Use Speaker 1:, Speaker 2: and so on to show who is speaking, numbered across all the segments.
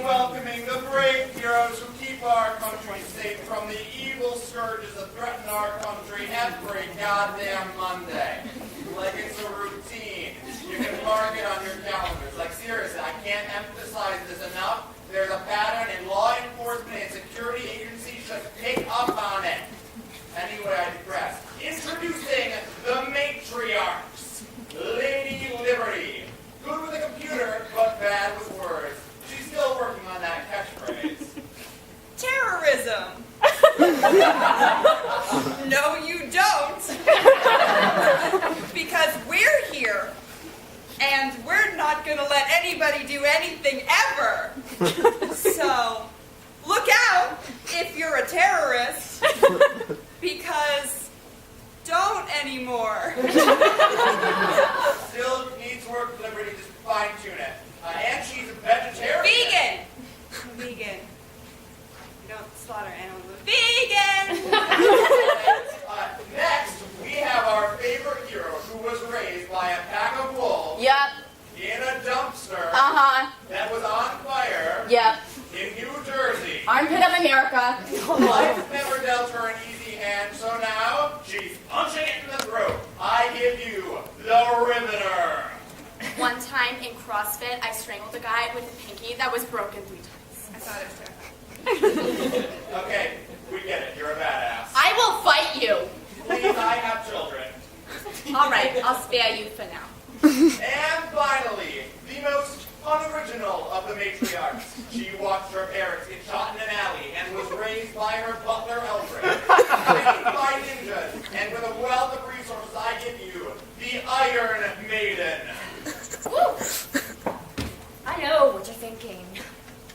Speaker 1: welcoming the brave heroes who keep our country safe from the evil scourges that threaten our country every goddamn Monday. Like it's a routine. You can mark it on your calendars. Like seriously, I can't emphasize this enough. There's a pattern and law enforcement and security agencies just pick up on it. Anyway, I digress. Introducing the Matriarchs. Lady Liberty. Good with a computer, but bad with words. She's still working on that catchphrase.
Speaker 2: Terrorism. No, you don't. Because we're here, and we're not going to let anybody do anything ever. So, look out if you're a terrorist, because don't anymore.
Speaker 1: Still needs work, Liberty, just fine-tune it. And she's a vegetarian.
Speaker 2: Vegan. Vegan. You don't slaughter animals. Vegan!
Speaker 1: Next, we have our favorite hero who was raised by a pack of wolves.
Speaker 3: Yep.
Speaker 1: In a dumpster. That was on fire.
Speaker 3: Yep.
Speaker 1: In New Jersey.
Speaker 3: Armpit of America.
Speaker 1: Life never dealt her an easy hand, so now she's punching it in the throat. I give you the Riveter.
Speaker 3: One time in CrossFit, I strangled a guy with a pinky that was broken 3 times.
Speaker 2: I thought it was terrifying.
Speaker 1: Okay, we get it. You're a badass.
Speaker 3: I will fight you.
Speaker 1: Please, I have children.
Speaker 3: All right, I'll spare you for now.
Speaker 1: And finally, the most unoriginal of the matriarchs. She watched her parents get shot in an alley and was raised by her butler Eldred. Trained by ninjas, and with a wealth of resources, I give you the Iron Maiden.
Speaker 4: Woo! I know what you're thinking.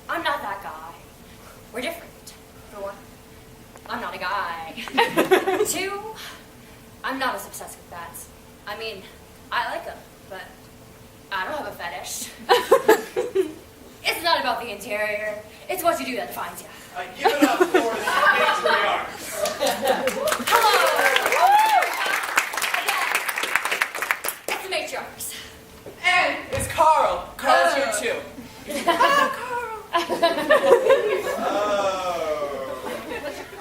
Speaker 4: I'm not that guy. We're different. For one, I'm not a guy. 2, I'm not as obsessed with bats. I mean, I like them, but I don't have a fetish. It's not about the interior. It's what you do that defines you.
Speaker 1: Give it up for the matriarchs.
Speaker 4: Hello! Again, it's the matriarchs.
Speaker 5: And it's Carl. Carl's here too.
Speaker 2: Carl.
Speaker 1: Oh.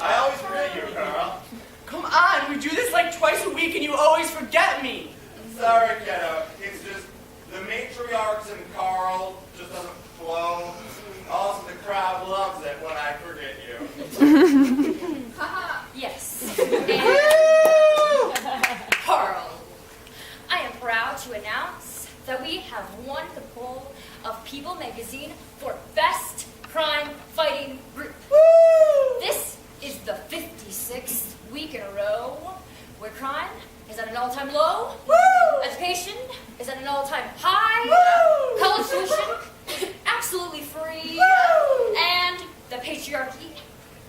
Speaker 1: I always forget you, Carl.
Speaker 5: Come on, we do this like twice a week and you always forget me.
Speaker 1: Sorry, kiddo. It's just the matriarchs and Carl just doesn't flow. Also, the crowd loves it when I forget you.
Speaker 4: Yes. And Carl, I am proud to announce that we have won the poll of People magazine for Best Crime Fighting Group.
Speaker 5: Woo!
Speaker 4: This is the 56th week in a row where crime is at an all-time low,
Speaker 5: Woo!
Speaker 4: education is at an all-time high,
Speaker 5: Woo!
Speaker 4: college tuition is absolutely free,
Speaker 5: Woo!
Speaker 4: and the patriarchy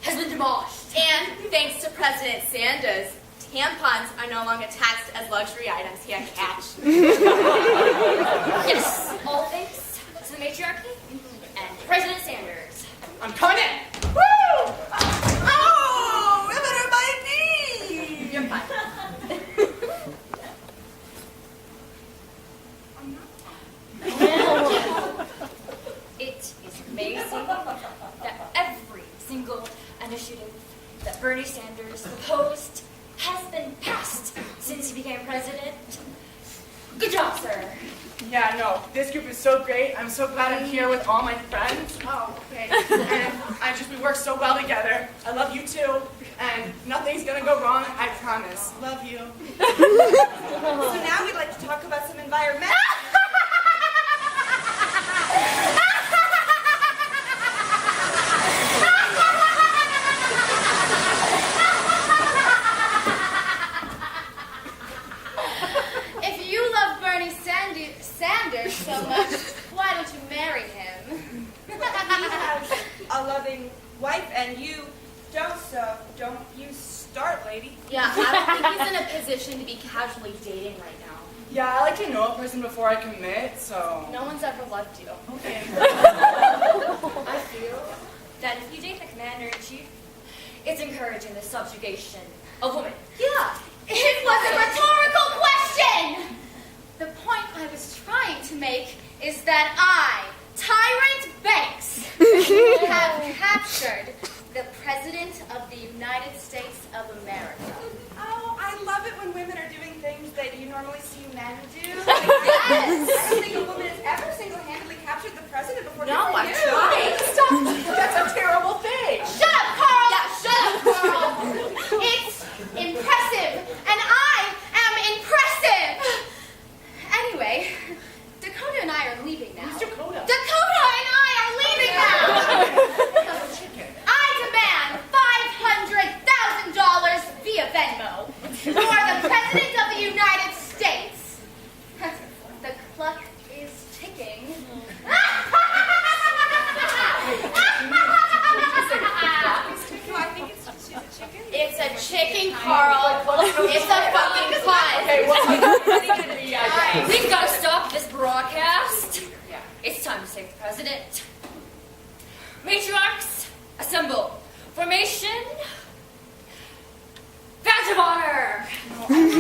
Speaker 4: has been demolished.
Speaker 3: And thanks to President Sanders, tampons are no longer taxed as luxury items here at Catch.
Speaker 4: Yes, all thanks to the matriarchy and President Sanders.
Speaker 5: I'm coming in. Woo!
Speaker 2: Oh, Riveter my knee.
Speaker 4: You're fine. It is amazing that every single initiative that Bernie Sanders proposed has been passed since he became president. Good job, sir.
Speaker 5: Yeah, no, this group is so great. I'm so glad I'm here with all my friends. Oh, okay. And we work so well together. I love you too. And nothing's gonna go wrong, I promise. Love you.
Speaker 2: So now we'd like to talk about some environmental.
Speaker 3: If you love Bernie Sanders so much, why don't you marry him?
Speaker 2: He has a loving wife, and you don't, so don't you start, lady.
Speaker 3: Yeah, I don't think he's in a position to be casually dating right now.
Speaker 5: Yeah, I like to know a person before I commit, so...
Speaker 3: No one's ever loved you.
Speaker 5: Okay.
Speaker 4: I feel that if you date the commander-in-chief, it's encouraging the subjugation of women.
Speaker 3: Yeah, it was a rhetorical question! The point I was trying to make is that I, Tyrant Banks, We have captured the President of the United States of America.
Speaker 2: Oh, I love it when women are doing things that you normally see men do.
Speaker 3: Yes.
Speaker 2: I don't think a woman has ever single-handedly captured the president before.
Speaker 5: No,
Speaker 2: good for
Speaker 5: I'm
Speaker 2: you.
Speaker 5: trying. Stop. That's a terrible thing.
Speaker 3: Shut up, Carl! Yeah, shut up, Carl! It's impressive, and I am impressive! Anyway, Dakota and I are leaving now.
Speaker 5: Who's Dakota?
Speaker 3: Dakota and I are leaving now! I demand $500,000 via Venmo for the President of the United States. The clock is ticking. It's a chicken, Carl. It's a fucking pie.
Speaker 5: Okay, well,
Speaker 4: We've got to stop this broadcast. It's time to save the president. Matriarchs, assemble. Formation. Badge of honor.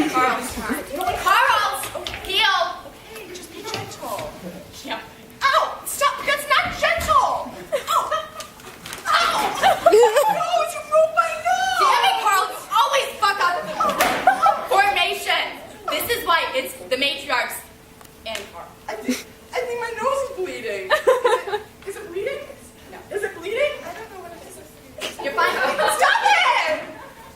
Speaker 5: Carl's time.
Speaker 3: Carl, heel.
Speaker 5: Okay, just be gentle.
Speaker 4: Yeah.
Speaker 5: Ow! Stop! That's not gentle! Ow! Ow! No, you broke my nose!
Speaker 3: Damn it, Carl, you always fuck up. Formation. This is why it's the matriarchs and Carl.
Speaker 5: I think my nose is bleeding. Is it bleeding? No. Is it bleeding? I don't know what it is.
Speaker 3: You're fine.
Speaker 5: Stop it!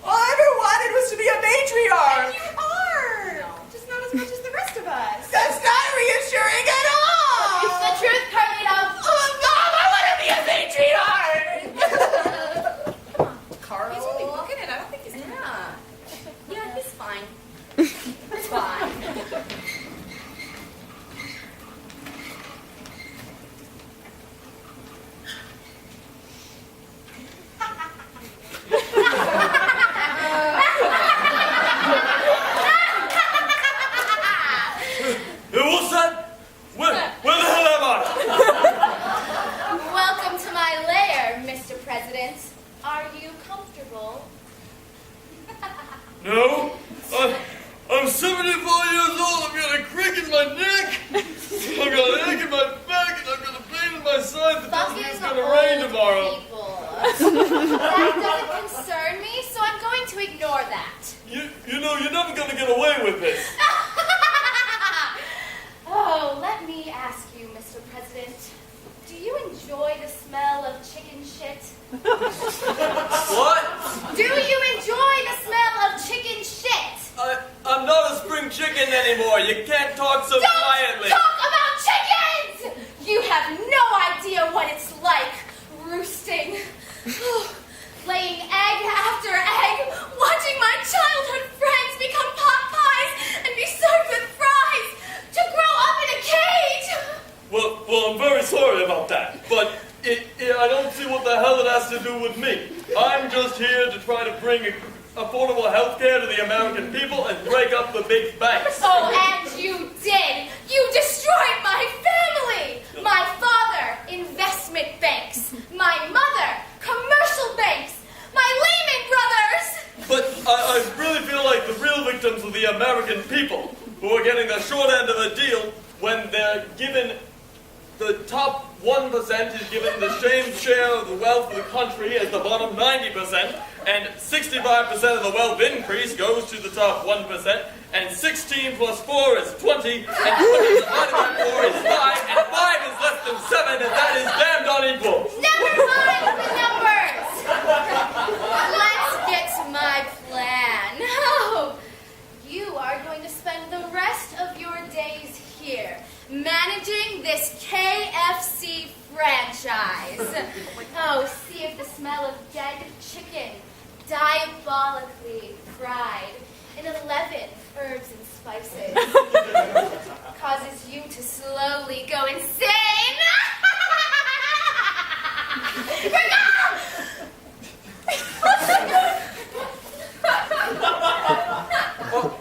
Speaker 5: All I ever wanted was to be a matriarch.
Speaker 2: You are. Just not as much as the rest of us.
Speaker 5: That's not reassuring at all!
Speaker 3: It's the truth, Carlito.
Speaker 5: Oh, Mom, I want to be a matriarch!
Speaker 2: Carl. He's really looking it. I don't think he's gonna.
Speaker 3: Yeah, he's fine. It's fine.
Speaker 6: Hey, what's that? Where the hell am I?
Speaker 3: Welcome to my lair, Mr. President. Are you comfortable?
Speaker 6: No, I'm 74 years old. I've got a crick in my neck. I've got an ache in my back, and I've got a pain in my side that tells me it's
Speaker 3: Fucking
Speaker 6: gonna rain
Speaker 3: old
Speaker 6: tomorrow.
Speaker 3: people. That doesn't concern me, so I'm going to ignore that.
Speaker 6: You know, you're never gonna get away with this.
Speaker 3: Oh, let me ask you, Mr. President, do you enjoy the smell of chicken shit?
Speaker 6: What?
Speaker 3: Do you enjoy the smell of chicken shit?
Speaker 6: I'm not a spring chicken anymore. You can't talk so
Speaker 3: Don't
Speaker 6: quietly.
Speaker 3: talk about chickens! You have no idea what it's like roosting. Laying egg after egg, watching my childhood friends become pot pies and be served with fries, to grow up in a cage.
Speaker 6: Well, I'm very sorry about that, but I don't see what the hell it has to do with me. I'm just here to try to bring affordable health care to the American people and break up the big banks.
Speaker 3: Oh, and you did. You destroyed my family. My father, investment banks. My mother, commercial banks. My Lehman Brothers.
Speaker 6: But I really feel like the real victims are the American people, who are getting the short end of the deal when they're given the top 1% is given the same share of the wealth of the country as the bottom 90%, and 65% of the wealth increase goes to the top 1%, and 16 plus 4 is 20, and 20 divided by 4 is 5, and 5 is less than 7, and that is damned unequal.
Speaker 3: Never mind the numbers. Let's get to my plan. Oh, you are going to spend the rest of your days here, managing this KFC franchise. Oh, see if the smell of dead chicken, diabolically fried in 11 herbs and spices, causes you to slowly go insane.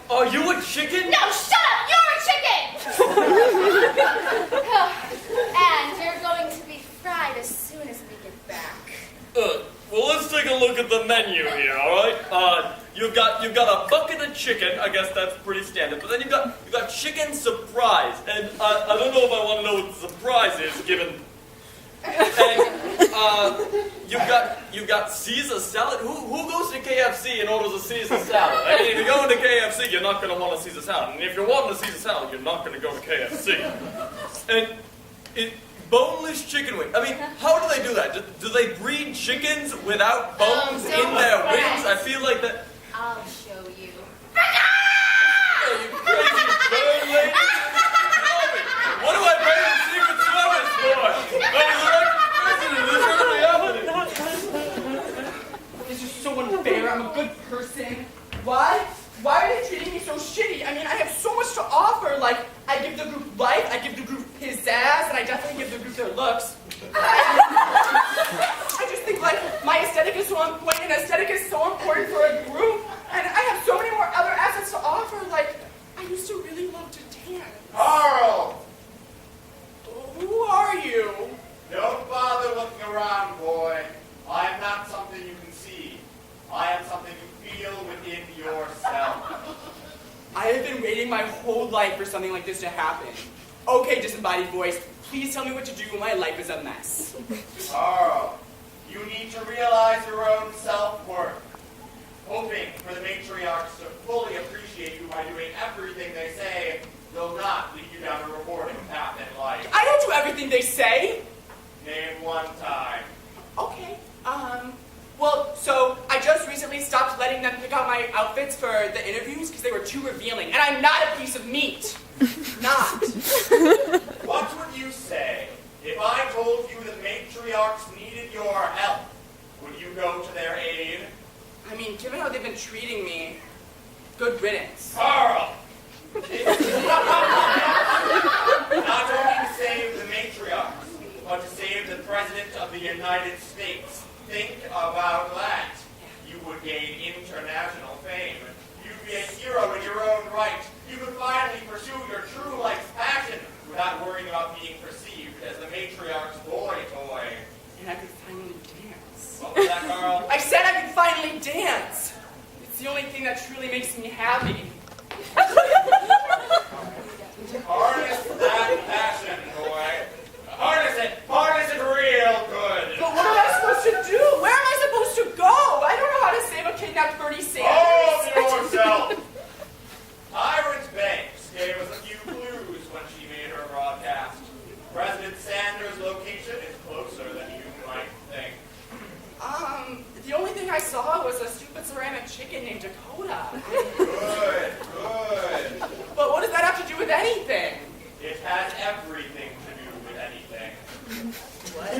Speaker 6: Are you a chicken?
Speaker 3: No, shut up! You're a chicken! And you're going to be fried as soon as we get back.
Speaker 6: Well, let's take a look at the menu here, all right? You've got a bucket of chicken. I guess that's pretty standard. But then you've got chicken surprise, and I don't know if I want to know what the surprise is, given. And you've got Caesar salad. Who goes to KFC and orders a Caesar salad? I mean, if you're going to KFC, you're not going to want a Caesar salad. And if you're wanting a Caesar salad, you're not going to go to KFC. And boneless chicken wing. I mean, how do they do that? Do they breed chickens without bones in their wings? I feel like that.
Speaker 3: I'll show you.
Speaker 6: Are you crazy bird lady? What do I pay the Secret Service for? I'm the elected president.
Speaker 5: This is so unfair. I'm a good person. Why? Why are they treating me so shitty? I mean, I have so much to offer. Like, I give the group life, I give the group pizzazz, and I definitely give the group their looks. I just think, like, my aesthetic is so important, and aesthetic is so important for a group. And I have so many more other assets to offer. Like, I used to really love to dance.
Speaker 1: Carl!
Speaker 5: Who are you?
Speaker 1: Don't bother looking around, boy. I am not something you can see. I am something you feel within yourself.
Speaker 5: I have been waiting my whole life for something like this to happen. Okay, disembodied voice, please tell me what to do when my life is a mess.
Speaker 1: Carl, you need to realize your own self-worth. Hoping for the matriarchs to fully appreciate you by doing everything they say will not lead you down a rewarding path in life.
Speaker 5: I don't do everything they say.
Speaker 1: Name one time.
Speaker 5: Okay, well, so I just recently stopped letting them pick out my outfits for the interviews because they were too revealing, and I'm not a piece of meat. Not.
Speaker 1: What would you say if I told you the matriarchs needed your help? Would you go to their aid?
Speaker 5: I mean, given how they've been treating me, good riddance.
Speaker 1: Carl! Not only to save the matriarchs, but to save the President of the United States. Think about that. You would gain international fame. You'd be a hero in your own right. You could finally pursue your true life's passion without worrying about being perceived as the matriarch's boy toy.
Speaker 5: And I could finally dance.
Speaker 1: What was that, Carl?
Speaker 5: I said I could finally dance. It's the only thing that truly makes me happy.
Speaker 1: Harness that passion, boy. Harness it real good.
Speaker 5: But what am I supposed to do? Where am I supposed to go? I don't know how to save a kidnapped Bernie Sanders.
Speaker 1: Hold yourself. Tyrant Banks gave us a few clues when she made her broadcast. President Sanders' location is closer than you might think.
Speaker 5: The only thing I saw was a stupid ceramic chicken named Dakota.
Speaker 1: Good.
Speaker 5: But what does that have to do with anything?
Speaker 1: It has everything to do with anything.
Speaker 5: What?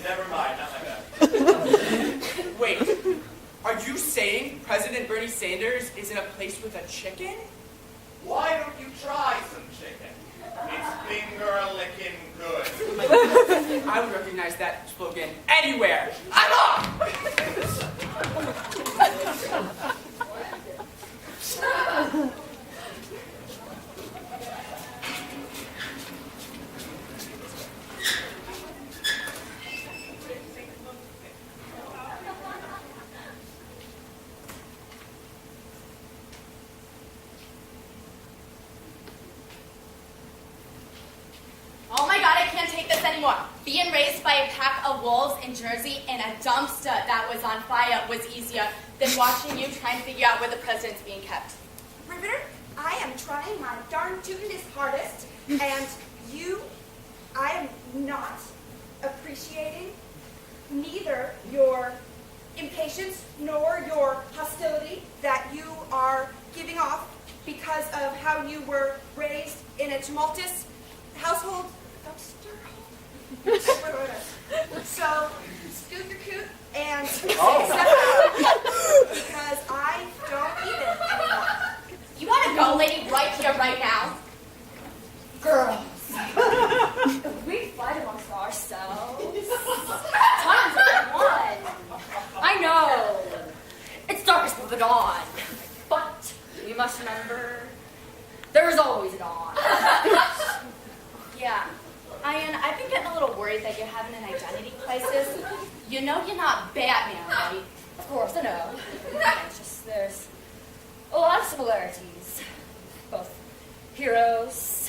Speaker 1: Never mind, not like that.
Speaker 5: Wait, are you saying President Bernie Sanders is in a place with a chicken?
Speaker 1: Why don't you try some chicken? It's finger-licking good.
Speaker 5: I would recognize that slogan anywhere. I'm off!
Speaker 3: Oh my god, I can't take this anymore. Being raised by a pack of wolves in Jersey in a dumpster that was on fire was easier than watching you try and figure out where the president's being kept.
Speaker 2: Riveter, I am trying my darn tootin'est hardest, and I am not appreciating neither your impatience nor your hostility that you are giving off because of how you were raised in a tumultuous household. Wait. So, scoot your coot and step out because I don't even anymore.
Speaker 3: You want to go, lady, right here, right now?
Speaker 4: Girls, if we fight amongst ourselves, time's at one. I know. It's darkest of the dawn. But we must remember, there is always a dawn.
Speaker 3: Yeah. I've been getting a little worried that you're having an identity crisis. You know you're not Batman, right?
Speaker 4: Of course, I know. It's just there's a lot of similarities. Both heroes,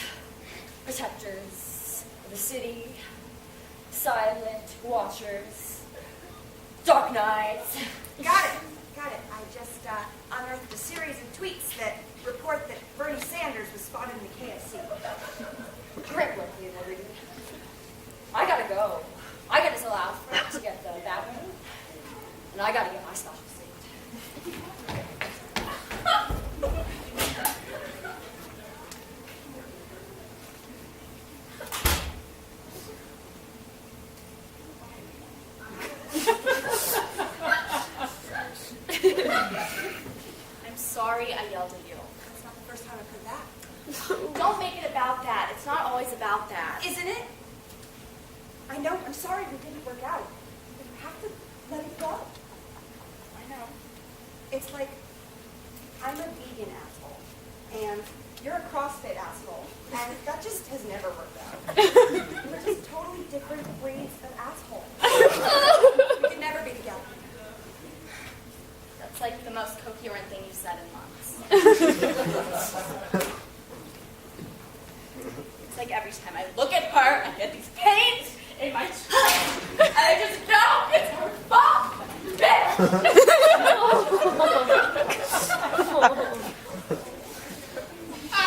Speaker 4: protectors of the city, silent watchers. Dark nights.
Speaker 7: Got it. I just unearthed a series of tweets that report that Bernie Sanders was spotted in the KFC.
Speaker 4: Great work, you Liberty. I gotta go. I gotta tell Alfred to get the Batman, and I gotta get my stuff saved.
Speaker 3: I'm sorry I yelled at you.
Speaker 7: That's not the first time I've heard that.
Speaker 3: Don't make it about that. It's not always about that.
Speaker 7: Isn't it? I know. I'm sorry we didn't work out. But you have to let it go.
Speaker 3: I know.
Speaker 7: It's like I'm a vegan asshole, and you're a CrossFit asshole, and that just has never worked out. We're just totally different breeds of assholes. We can never be together.
Speaker 3: That's like the most coherent thing you've said in months. It's like every time I look at her, I get these pains in my chest, and I just know it's her fault. Bitch!
Speaker 5: I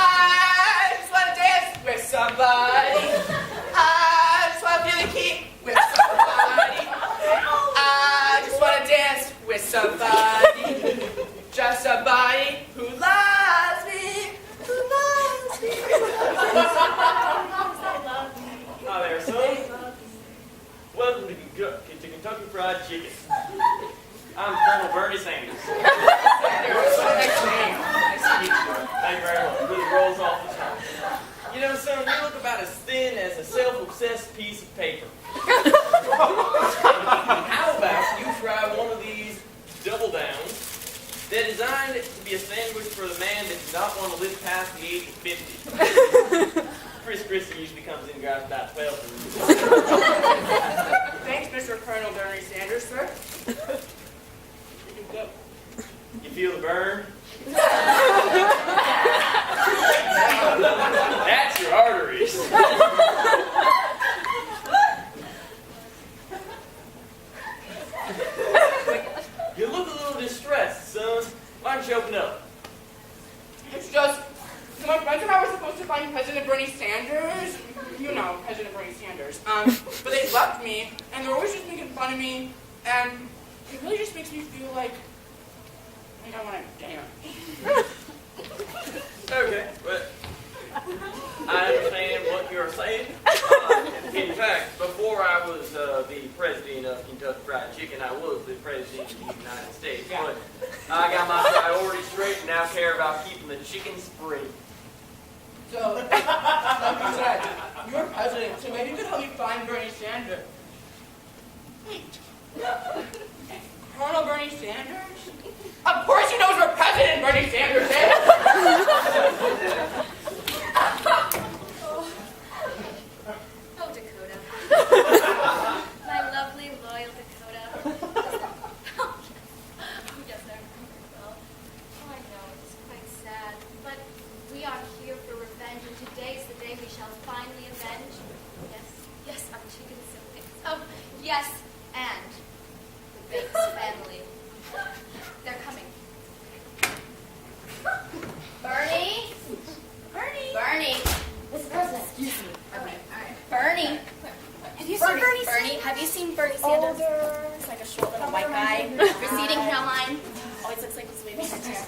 Speaker 5: just want to dance with somebody. I just want to feel the heat with somebody. I just want to dance with somebody. Just somebody who loves me. Who loves me.
Speaker 6: Hi there, son. Welcome to Kentucky Fried Chicken. I'm Colonel Bernie Sanders.
Speaker 5: Nice to meet you.
Speaker 6: Thank you very much. Really rolls off the tongue. You know, son, you look about as thin as a self-obsessed piece of paper. How about you try one of these double downs? They're designed to be a sandwich for the man that does not want to live past the age of 50. Chris Christie usually comes in and grabs about 12.
Speaker 5: Thanks, Mr. Colonel Bernie Sanders, sir. You can go.
Speaker 6: You feel the burn? That's your arteries. You look a little distressed, son. Why don't you open up?
Speaker 5: It's just, my friends and I were supposed to find President Bernie Sanders. You know, President Bernie Sanders. But they left me, and they're always just making fun of me, and it really just makes me feel like I want to dance.
Speaker 6: Okay, but I understand what you're saying. In fact, before I was the president of Kentucky Fried Chicken, I was the president of the United States.
Speaker 5: Yeah.
Speaker 6: But I got my priorities straight and now care about keeping the chickens free.
Speaker 5: So, like you said, you're president, so maybe you could help me find Bernie Sanders. Wait. Colonel Bernie Sanders? Of course he knows where President Bernie Sanders is!
Speaker 3: Oh, Dakota. My lovely, loyal Dakota. Oh, yes, I remember well. Oh, I know, it's quite sad. But we are here for revenge, and today is the day we shall finally avenge. Yes, our chicken siblings. Oh, yes, and the Banks family. They're coming. Bernie? Bernie?
Speaker 4: Mr. President, excuse me.
Speaker 3: Okay, alright. Bernie?
Speaker 4: Have you seen Bernie?
Speaker 3: Bernie, have you seen Bernie Sanders?
Speaker 4: Older, it's like a short little white guy.
Speaker 3: Receding hairline.
Speaker 4: Always looks like he's waving his hand.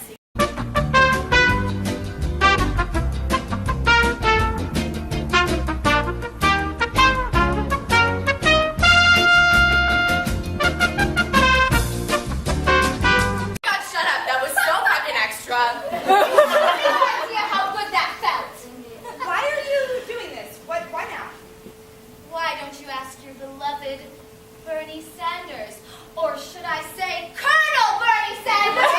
Speaker 3: God, shut up. That was so fucking extra. You have no idea how good that felt.
Speaker 7: Why are you doing this? Why now?
Speaker 3: Why don't you ask your beloved Bernie Sanders? Or should I say Colonel Bernie Sanders?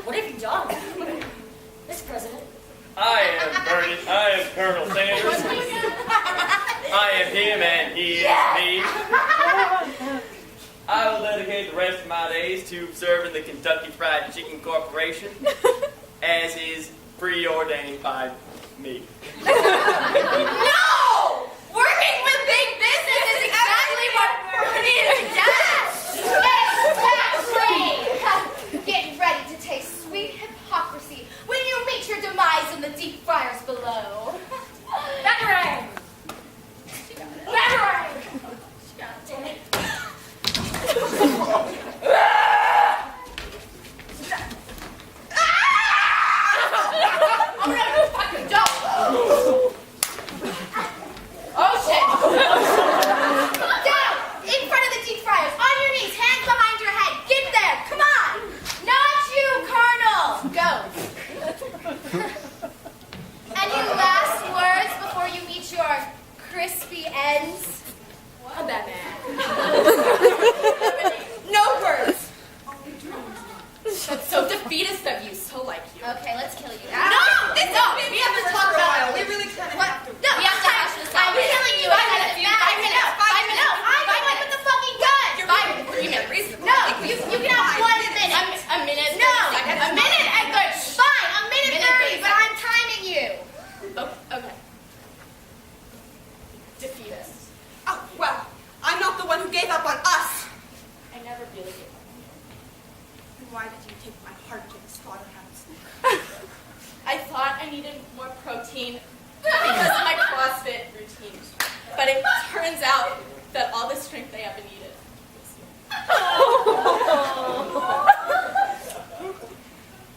Speaker 4: What have you done? Mr. President.
Speaker 6: I am Colonel Sanders. I am him and he is me. I will dedicate the rest of my days to serving the Kentucky Fried Chicken Corporation, as is preordained by me.
Speaker 3: No! Working with the ends. A Batman.
Speaker 2: No words.
Speaker 5: That's so defeatist of you, so like you.
Speaker 3: Okay, let's kill you.
Speaker 2: We have to talk about it. We really kind of have to.
Speaker 3: No, we have to hash this out. I'm killing you. 5 minutes. 5 minutes. 5 minutes. I'm the one with the fucking gun.
Speaker 2: You're 5 minutes. Reasonable.
Speaker 3: No, you can have 1 minute.
Speaker 5: A minute.
Speaker 3: No, a minute, Edgar. Fine, a minute 30, but I'm timing you.
Speaker 5: Okay. Defeatist.
Speaker 2: Oh, well, I'm not the one who gave up on us.
Speaker 5: I never really gave up.
Speaker 2: Then why did you take my heart to the slaughterhouse?
Speaker 5: I thought I needed more protein because of my CrossFit routine. But it turns out that all the strength I ever needed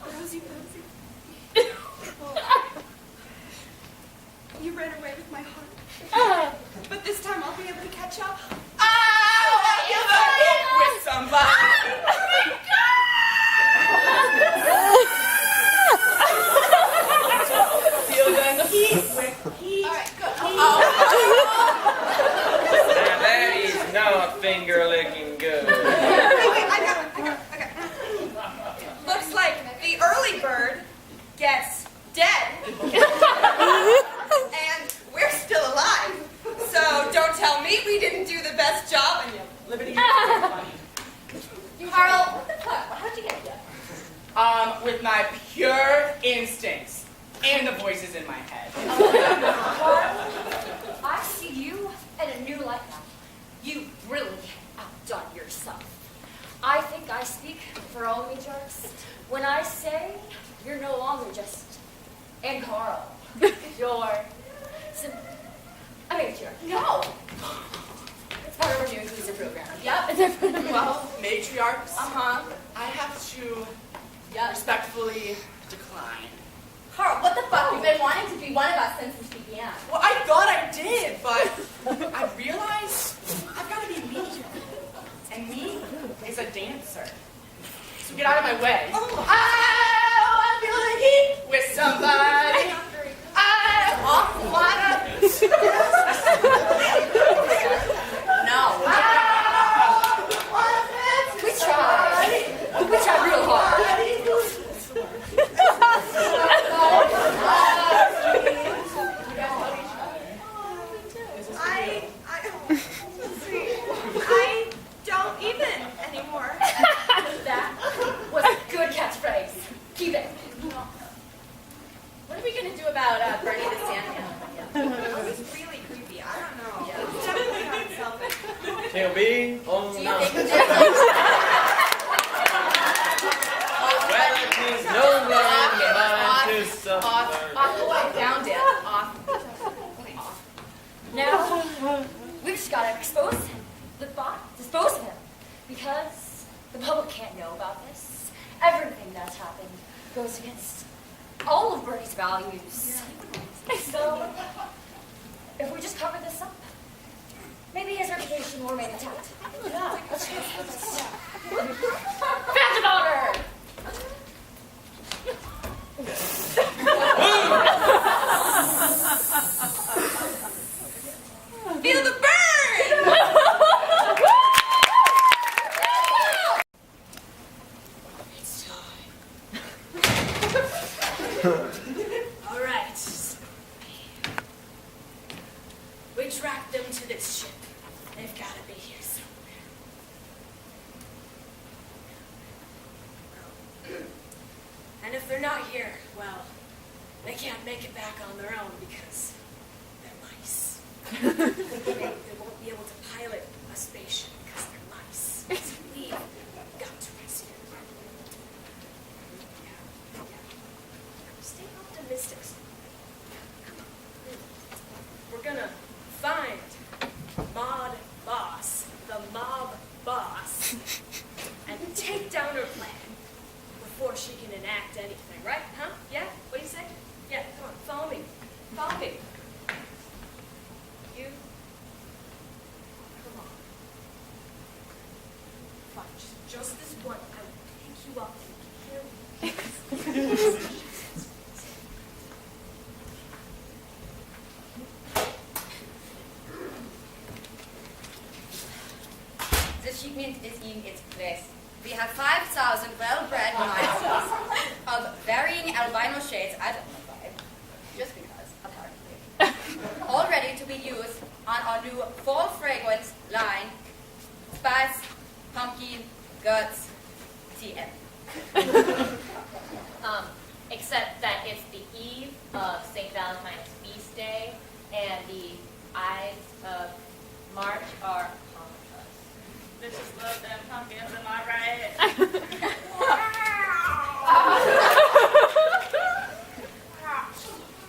Speaker 2: Rosie. You ran away with my heart. But this time I'll be able to catch up.
Speaker 5: with somebody. Feel the heat with heat.
Speaker 3: All right, good.
Speaker 8: Now that is not finger licking good.
Speaker 2: Wait, I got it. Looks like the early bird gets dead. And we're still alive. So don't tell me we didn't do the best job. And you liberty.
Speaker 3: Carl, what the fuck? How'd you get here?
Speaker 5: With my pure instincts and the voices in my head.
Speaker 4: I see you in a new light now. You really outdone yourself. I think I speak for all matriarchs when I say you're no longer just and Carl. You're a matriarch.
Speaker 5: No.
Speaker 4: It's part of our new inclusive program.
Speaker 5: Yep. Well, matriarchs. I have to respectfully decline.
Speaker 3: Carl, what the fuck? You've been wanting to be one of us since this began.
Speaker 5: Well, I thought I did, but I realized I've got to be me. And me is a dancer. So get out of my way. Oh, I'm feeling heat with somebody. I wanna. No.
Speaker 4: We tried real hard.
Speaker 2: I don't even anymore.
Speaker 4: That was a good catchphrase. Keep it.
Speaker 3: What are we gonna do about Bernie the Sandman?
Speaker 2: Oh, he's really creepy. I don't know. He's definitely not selfish.
Speaker 8: Till be on
Speaker 3: Do you
Speaker 8: now.
Speaker 3: think
Speaker 8: Well, it is no man the mind to suffer.
Speaker 3: off, down, down, off.
Speaker 4: Now, we just gotta expose him. Dispose of him. Because the public can't know about this. Everything that's happened goes against all of Bernie's values. So, if we just cover this up, maybe his reputation will remain intact. Yeah, let's go. Badge of honor!
Speaker 2: Feel the burn!
Speaker 5: It's time. All right. We tracked them to this ship. They've got to be here somewhere. And if they're not here, well, they can't make it back on their own because they're mice. They won't be able to pilot a spaceship because they're mice. So we've got to rescue them. Yeah. Stay optimistic. We're gonna find Maude Baz, the mob boss, and take down her plan before she can enact anything, right? Huh? Yeah? What do you say? Yeah, come on, follow me. Follow me. You
Speaker 9: achievement is in its place. We have 5,000 well-bred mice of varying albino shades. I don't know why. Just because, apparently. All ready to be used on our new fall fragrance line, Spice, Pumpkin, Guts, TM.
Speaker 4: Except that it's the eve of St. Valentine's feast day, and the Ides of March are upon us.
Speaker 2: Bitches love them pumpkins, am I right?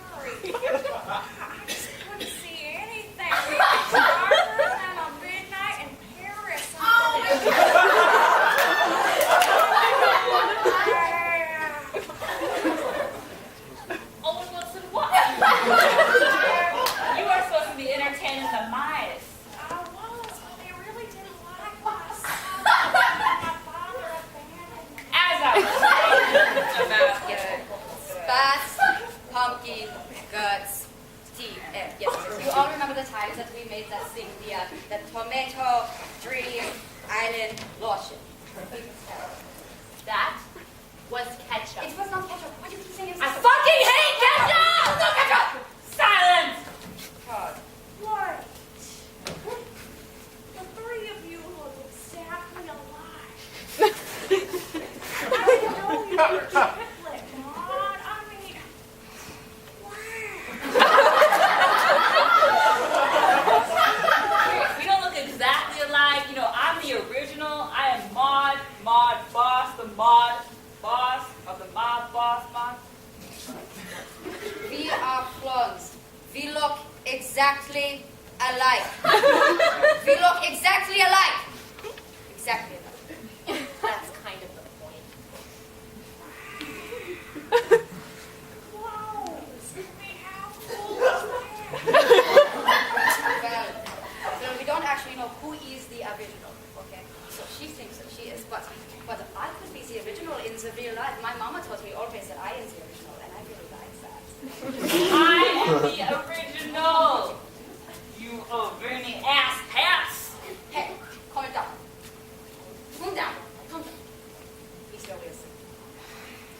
Speaker 2: Sorry. I just couldn't see anything. It was darker than a midnight in Paris. Oh my God.
Speaker 4: Owen Wilson, what? You are supposed to be entertaining the mice.
Speaker 2: I was, but they really didn't like us. My father abandoned me.
Speaker 4: As I was saying about
Speaker 9: Spice, Pumpkin, Guts, TM. Yes, you all remember the times that we made that thing, the tomato dream island lotion.
Speaker 4: that was ketchup.
Speaker 9: It was not ketchup. Why do you keep saying it's
Speaker 4: I fucking hate ketchup!
Speaker 9: No ketchup!
Speaker 4: Silence!
Speaker 9: God.
Speaker 2: What? The three of you look exactly alike. I didn't know you were triplet, Maude. I mean,
Speaker 4: We don't look exactly alike. You know, I'm the original. I am Maude Boss, the Maude Boss of the Maude Boss.
Speaker 9: We are clones. We look exactly alike. We look exactly alike. Exactly alike.
Speaker 4: That's kind of the point.
Speaker 2: clothes. I mean, how cool is that?
Speaker 9: Well, we don't actually know who is the original, okay? So she thinks that she is, but I could be the original in the real life. My mama told me always that I am the original, and I really like that.
Speaker 4: I am the original. You overny ass pass.
Speaker 9: Hey, calm it down. Calm down. Calm down. Mr. Wilson.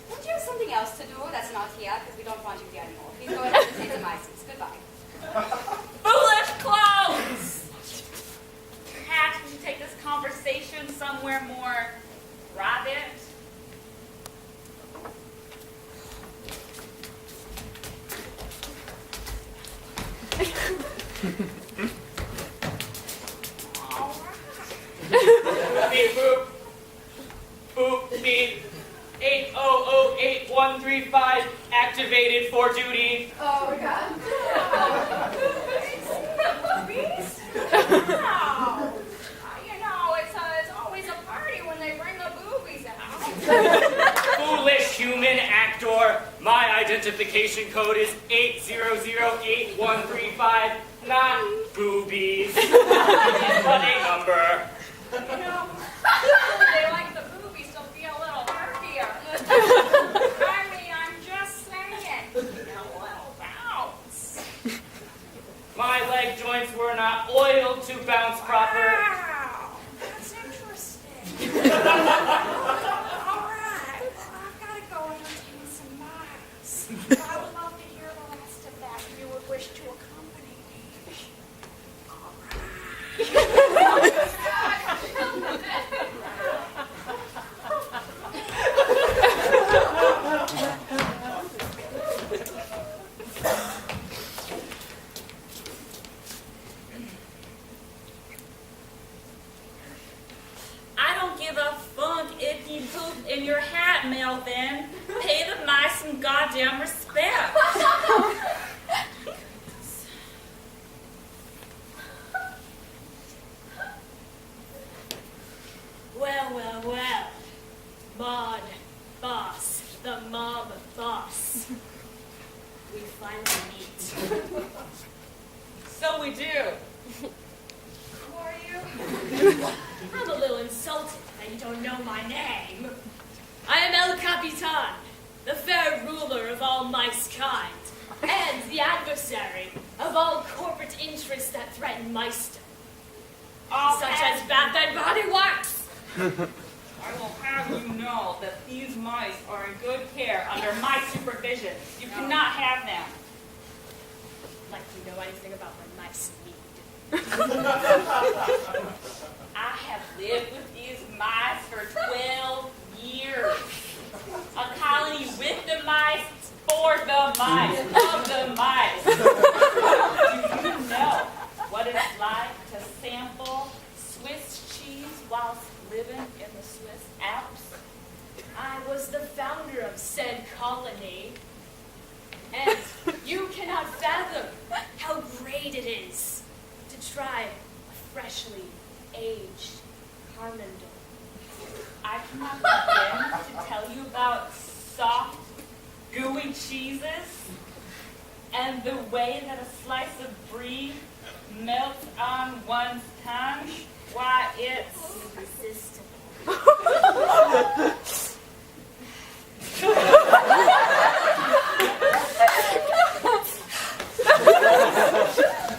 Speaker 9: Don't you have something else to do that's not here? Because we don't want you here anymore. Please go ahead and take the mice. Goodbye.
Speaker 4: Foolish clothes. Perhaps we should take this conversation somewhere more private.
Speaker 10: Beep boop. Boop beep. 8008135 activated for duty.
Speaker 9: Oh, my God.
Speaker 2: Boobies? Wow. You know, it's always a party when they bring the boobies out.
Speaker 10: Foolish human actor. My identification code is 8008135, not boobies. But a number.
Speaker 2: You know, they like the boobies to be a little herkier. I mean, I'm just saying. A little bounce.
Speaker 10: My leg joints were not oiled to bounce proper.
Speaker 2: Wow. That's interesting. All right. Well, I've got to go entertain some mice. But I would love to hear the rest of that if you would wish to accompany me. All right.
Speaker 4: I don't give a fuck if you poop in your hat, Melvin. Pay the mice some goddamn respect. Well. Maude Boss, the mob boss. We finally meet. So we do. Who are you? I'm a little insulted that you don't know my name. I am El Capitaine, the fair ruler of all mice kind, and the adversary of all corporate interests that threaten micedom. Such as Bath and Body Works.
Speaker 11: I will have you know that these mice are in good care under my supervision. You cannot have them.
Speaker 4: Like you know anything about what mice need.
Speaker 11: I have lived with these mice for 12 years. A colony with the mice, for the mice, of the mice. Do you know what it's like to sample Swiss cheese whilst living in the Swiss Alps?
Speaker 4: I was the founder of said colony, and you cannot fathom how great it is to try a freshly aged Carmendel.
Speaker 11: I cannot begin to tell you about soft, gooey cheeses and the way that a slice of brie melts on one's tongue. Why, it's
Speaker 4: Irresistible.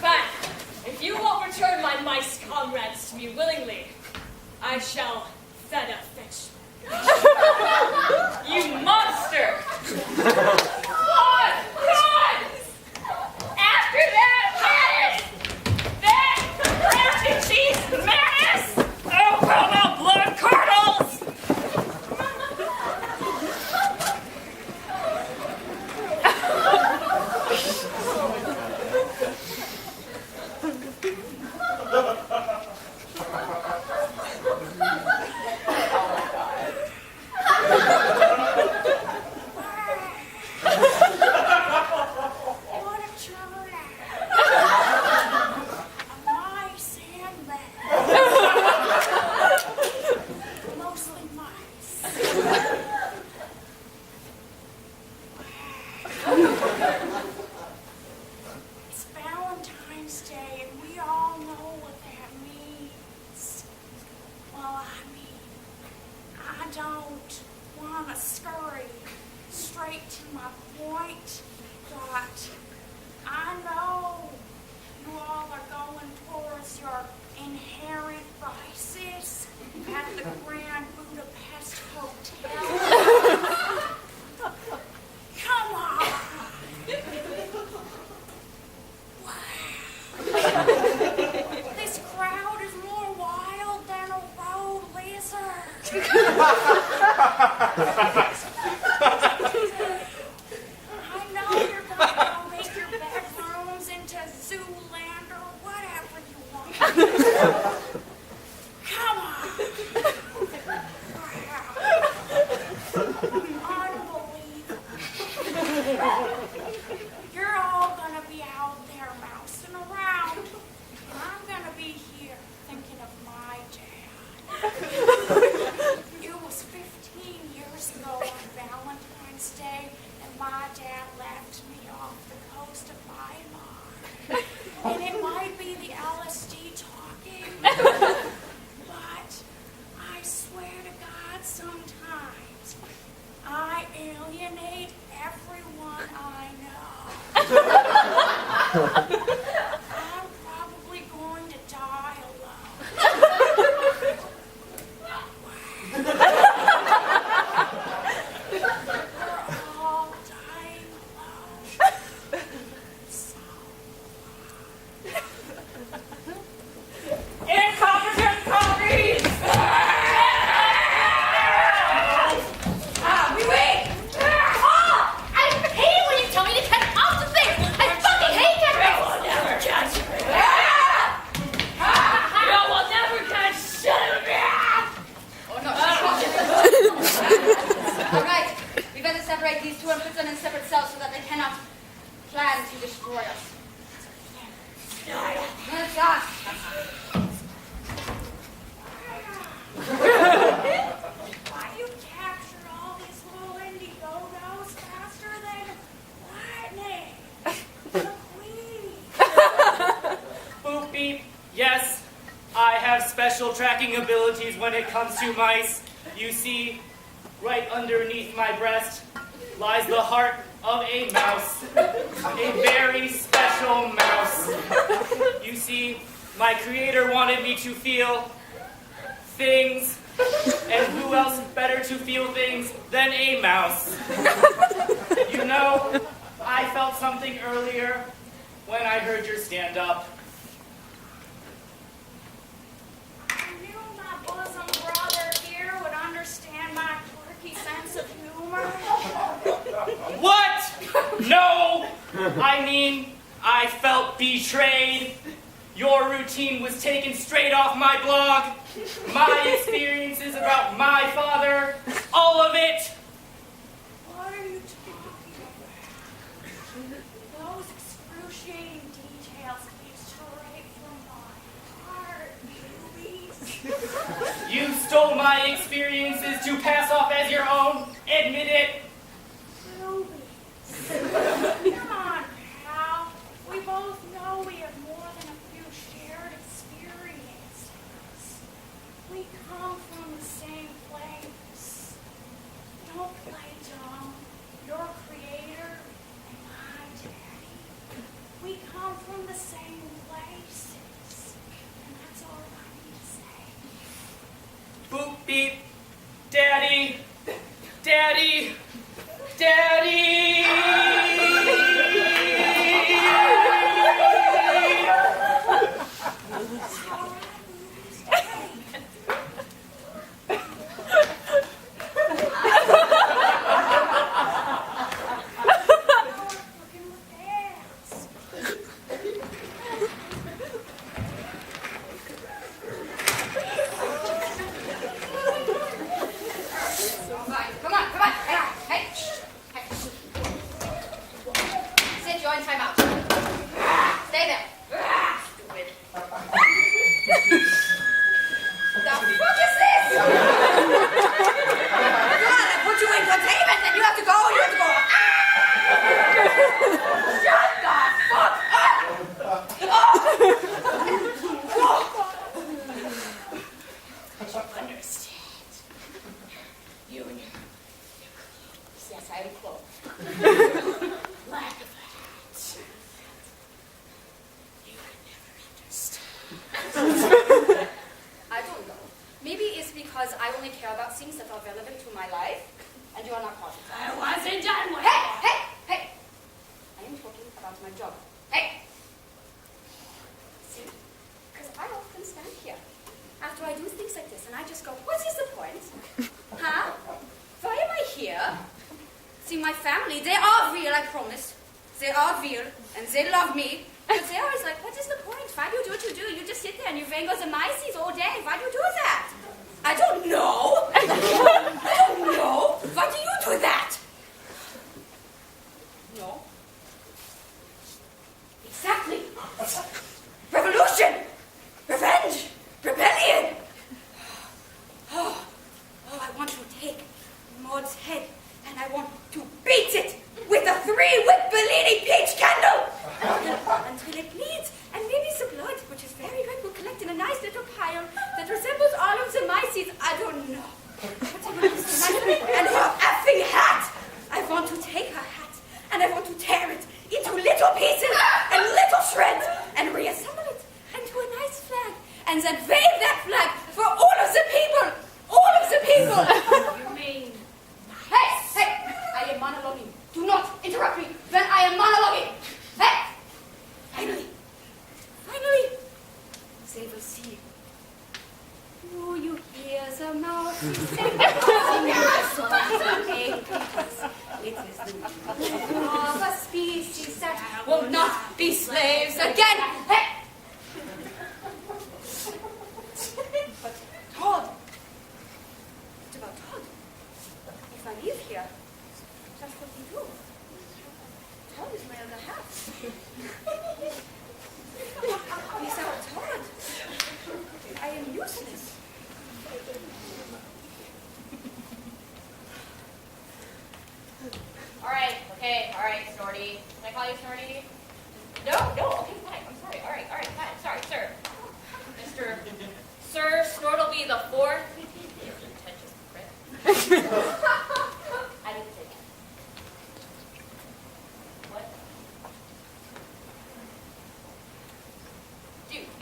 Speaker 4: But if you won't return my mice comrades to me willingly, I shall feta fetch.
Speaker 11: you monster! God! After that madness! That crafty cheese madness! Oh, well, now blood curdles!
Speaker 12: It's Valentine's Day, and we all know what that means. Well, I mean, I don't want to scurry straight to my point, but I know you all are going towards your inherent vices at the Grand Budapest Hotel. Come on! This crowd is more wild than a road lizard. I know you're going to go make your bedrooms into Zooland or whatever you want. Come on. Unbelievable. You're all going to be out there mousing around. I'm going to be here thinking of my dad. It was 15 years ago on Valentine's Day, and my dad left me off the coast of Myanmar. And it might be the LSD talking, but I swear to God sometimes I alienate everyone I know. I'm probably going to die alone. We're all dying alone. So
Speaker 11: Incompetent copies!
Speaker 4: Oui, oui! I hate when you tell me to cut off the thing! I fucking hate that!
Speaker 11: You will never catch me! You will never catch me!
Speaker 9: Oh no, all right, we better separate these two and put them in separate cells so that they cannot plan to destroy us. Let's go.
Speaker 12: why you captured all these little Indigos faster than lightning? The queen.
Speaker 10: Boop beep. Yes, I have special tracking abilities when it comes to mice. You see, right underneath my breast lies the heart of a mouse. A very special mouse. You see, My creator wanted me to feel things, and who else better to feel things than a mouse? You know, I felt something earlier when I heard your stand-up.
Speaker 12: I knew my bosom brother here would understand my quirky sense of humor.
Speaker 10: What? No! I mean, I felt betrayed. Your routine was taken straight off my blog. My experiences about my father. All of it.
Speaker 12: What are you talking about? Those excruciating details came straight from my heart, newbies.
Speaker 10: You stole my experiences to pass off as your own. Admit it.
Speaker 12: Newbies. Come on, pal. We both know we have more than a few shared experiences. We come from the same place. Don't play dumb. Your creator and my daddy. We come from the same places. And that's all I need to say.
Speaker 10: Boop beep. Daddy. Daddy. Daddy.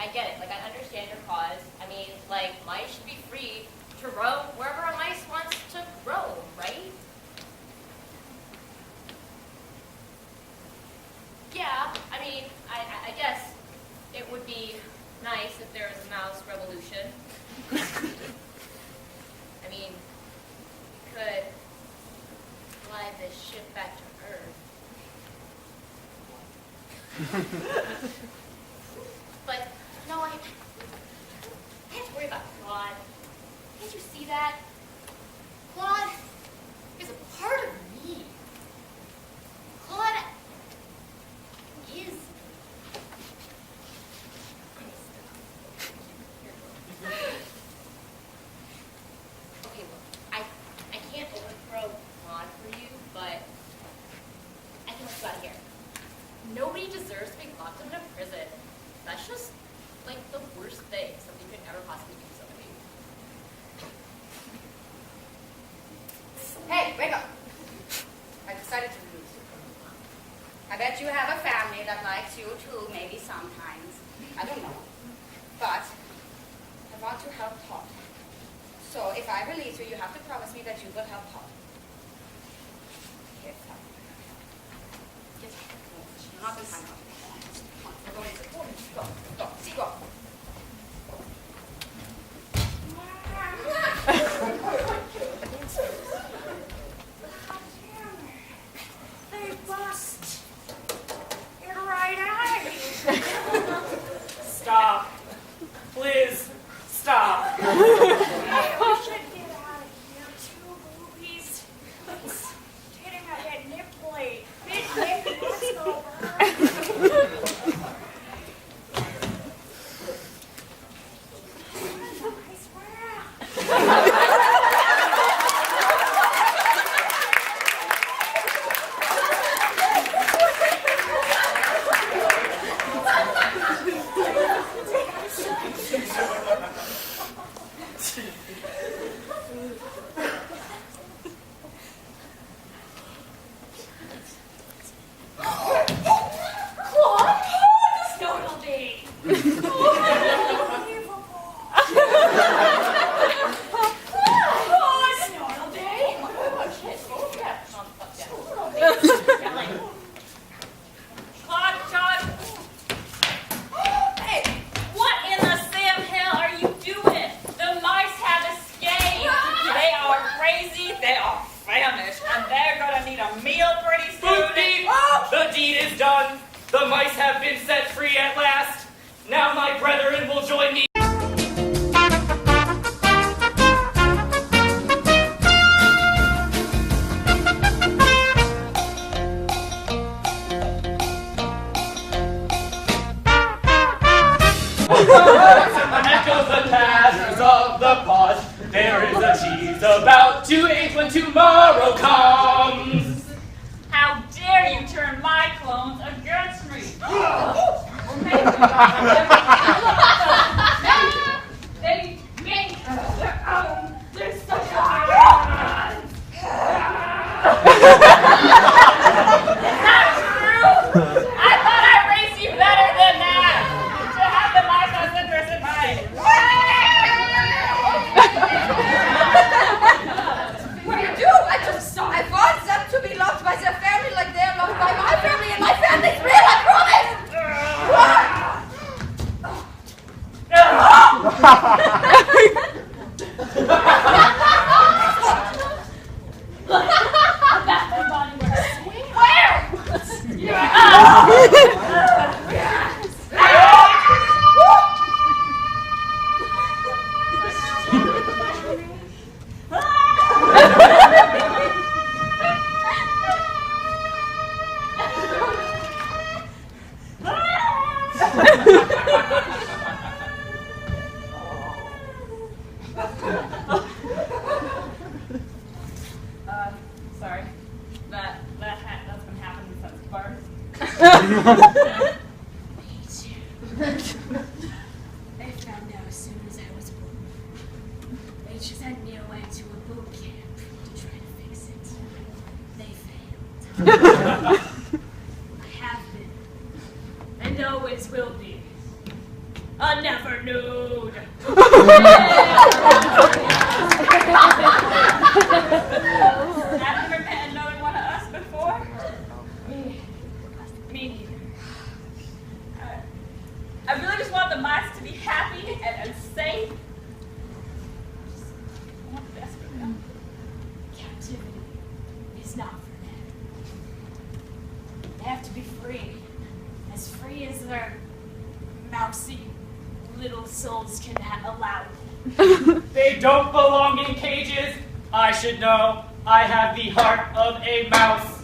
Speaker 9: I get it. Like,
Speaker 4: like mice should be free to roam wherever a mice wants to roam, right? Yeah, I mean, I guess it would be nice if there was a mouse revolution. I mean, we could fly this ship back to Earth. But, no, I have to worry about Claude. Can't you see that? Claude is a part of me. Claude is... Okay, look, I can't overthrow Claude for you, but I can let you out of here. Nobody deserves to be locked in a prison. That's just, like, the worst thing somebody could ever possibly do to somebody.
Speaker 9: Hey, wake up. I decided to lose you. I bet you have a family that likes you too, maybe sometimes. I don't know. But I want to help Taude. So if I release you, you have to promise me that you will help Taude. Yes, you're not in time now. Come on, we're going to go.
Speaker 12: They bust your right eye.
Speaker 10: Stop. Please, stop.
Speaker 12: Hey, we should get out of here too, boobies. It's getting a head nip plate. Big nip, let's go,
Speaker 10: about to age when tomorrow comes.
Speaker 11: How dare you turn my clones against me? They make their own. They're such a Is that true? I thought I raised you better than that. To have the my best interest in mind.
Speaker 9: What do you do? I want them to be loved by their family like they're loved by my family, and my family's real, I promise!
Speaker 11: Sorry. That's been happening since birth.
Speaker 12: They found out as soon as I was born. They just sent me away to a boot camp to try to fix it. They failed. I have been, and always will be, a never nude. allowed.
Speaker 10: They don't belong in cages. I should know. I have the heart of a mouse.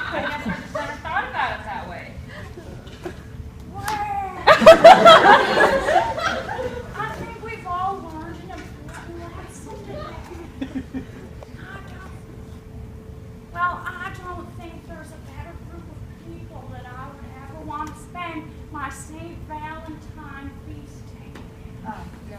Speaker 11: I guess I just never thought about it that way.
Speaker 12: I think we've all learned an important lesson today. I don't think there's a better group of people that I would ever want to spend my St. Valentine feasting with.
Speaker 11: Oh, no.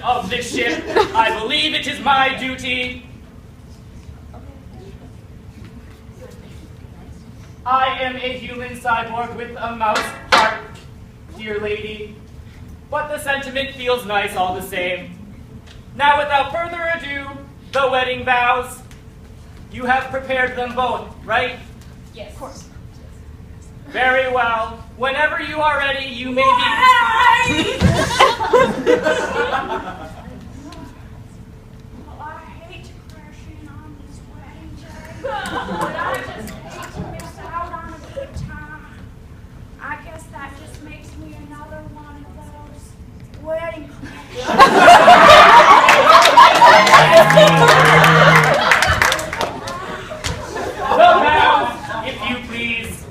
Speaker 10: Of this ship, I believe it is my duty. I am a human cyborg with a mouse heart, dear lady, but the sentiment feels nice all the same. Now, without further ado, the wedding vows. You have prepared them both, right?
Speaker 11: Yes. Of course.
Speaker 10: Very well. Whenever you are ready, you may be...
Speaker 12: Well, I hate to crash in on this wedding day, but I just hate to miss out on a good time. I guess that just makes me another one of those wedding
Speaker 10: The vows, if you please.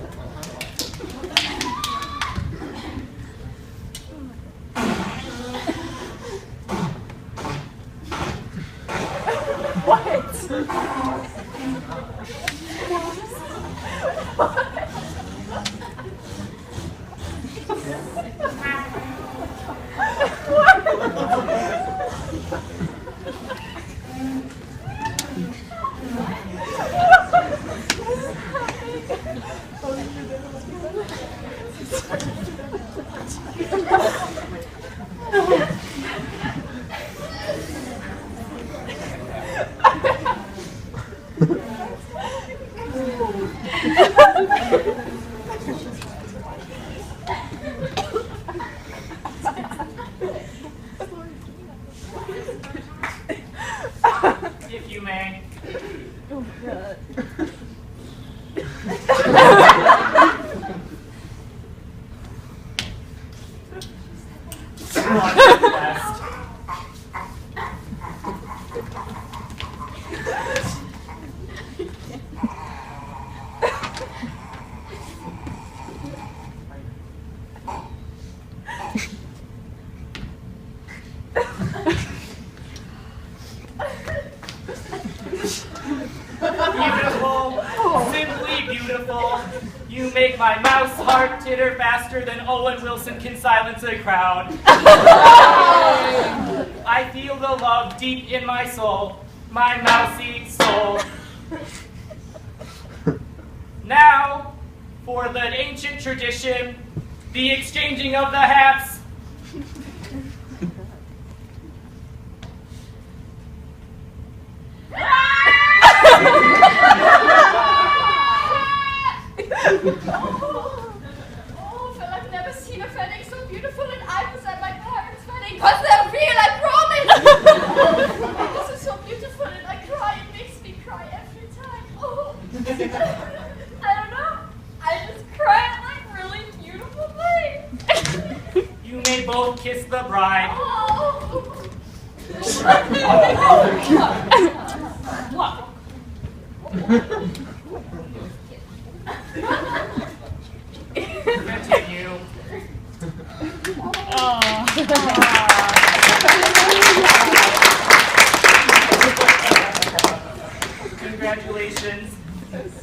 Speaker 10: If you may.
Speaker 7: Oh, God.
Speaker 10: Beautiful, simply beautiful. You make my mouse heart titter faster than Owen Wilson can silence a crowd. I feel the love deep in my soul, my mousy soul. Now, for the ancient tradition, the exchanging of the hats.
Speaker 3: Oh, Phil, I've never seen a wedding so beautiful, and I was at my parents' wedding because they're real, I promise. This is so beautiful, and I cry. It makes me cry every time. Oh, I don't know. I just cry at like really beautiful things.
Speaker 10: You may both kiss the bride.
Speaker 3: Oh.
Speaker 11: What?
Speaker 10: Continue. Congratulations.
Speaker 12: Do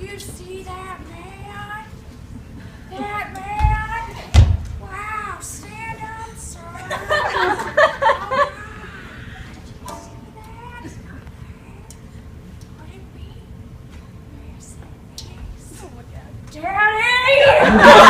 Speaker 12: you see that man? That man? Wow, stand up, sir. All right. Did you see that? Could it be? Where's the face? Oh my God. Daddy!